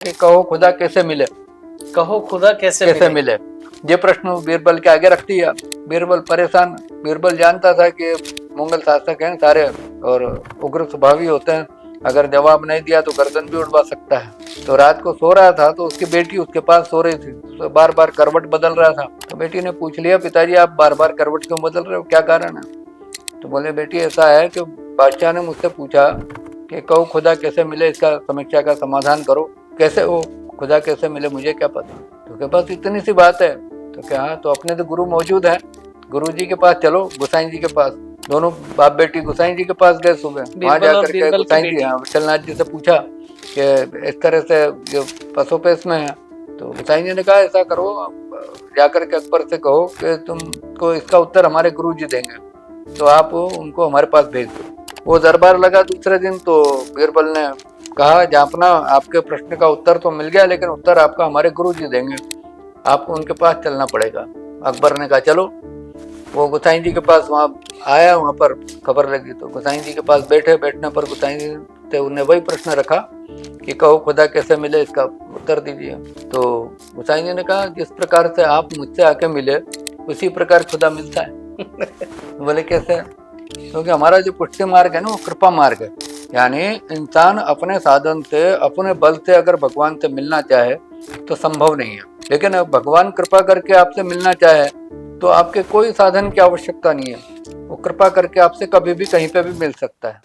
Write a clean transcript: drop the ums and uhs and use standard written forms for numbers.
कि कहो खुदा कैसे मिले, कहो खुदा कैसे कैसे मिले। मिले। ये प्रश्न बीरबल के आगे रख दिया। बीरबल परेशान। बीरबल जानता था कि मुगल शासक हैं सारे और उग्र स्वभावी होते हैं, अगर जवाब नहीं दिया तो गर्दन भी उड़वा सकता है। तो रात को सो रहा था तो उसकी बेटी उसके पास सो रही थी, तो बार बार करवट बदल रहा था। तो बेटी ने पूछ लिया, पिताजी आप बार बार करवट क्यों बदल रहे हो, क्या कारण है? तो बोले, बेटी ऐसा है कि बादशाह ने मुझसे पूछा कि कहो खुदा कैसे मिले, इसका समस्या का समाधान करो। कैसे वो खुदा कैसे मिले मुझे क्या पता, तो के पास इतनी सी बात है। तो क्या, तो अपने तो गुरु मौजूद हैं, गुरु जी के पास चलो, गोसाई जी के पास। दोनों बाप बेटी गोसाई जी के पास गए सुबह। वहां बीरबल और जाकर के बीरबल की गोसाई जी, बेटी। हाँ, विठलनाथ जी से पूछा कि इस तरह से ये पसोपेश में है। तो गोसाई जी ने कहा ऐसा करो, जाकर के अकबर से कहो कि तुमको इसका उत्तर हमारे गुरु जी देंगे, तो आप उनको हमारे पास भेज दो। वो दरबार लगा दूसरे दिन, तो बीरबल ने कहा, जापना आपके प्रश्न का उत्तर तो मिल गया, लेकिन उत्तर आपका हमारे गुरु जी देंगे, आपको उनके पास चलना पड़ेगा। अकबर ने कहा चलो। वो गोसाई जी के पास वहाँ आया, वहाँ पर खबर लगी, तो गोसाई जी के पास बैठे। बैठने पर गोसाई जी से उन्हें वही प्रश्न रखा कि कहो खुदा कैसे मिले, इसका उत्तर दीजिए। तो गोसाई जी ने कहा, जिस प्रकार से आप मुझसे आके मिले उसी प्रकार खुदा मिलता है। बोले कैसे? क्योंकि हमारा जो पुष्टि मार्ग है ना, वो कृपा मार्ग है, यानी इंसान अपने साधन से, अपने बल से अगर भगवान से मिलना चाहे तो संभव नहीं है। लेकिन अब भगवान कृपा करके आपसे मिलना चाहे तो आपके कोई साधन की आवश्यकता नहीं है, वो कृपा करके आपसे कभी भी कहीं पे भी मिल सकता है।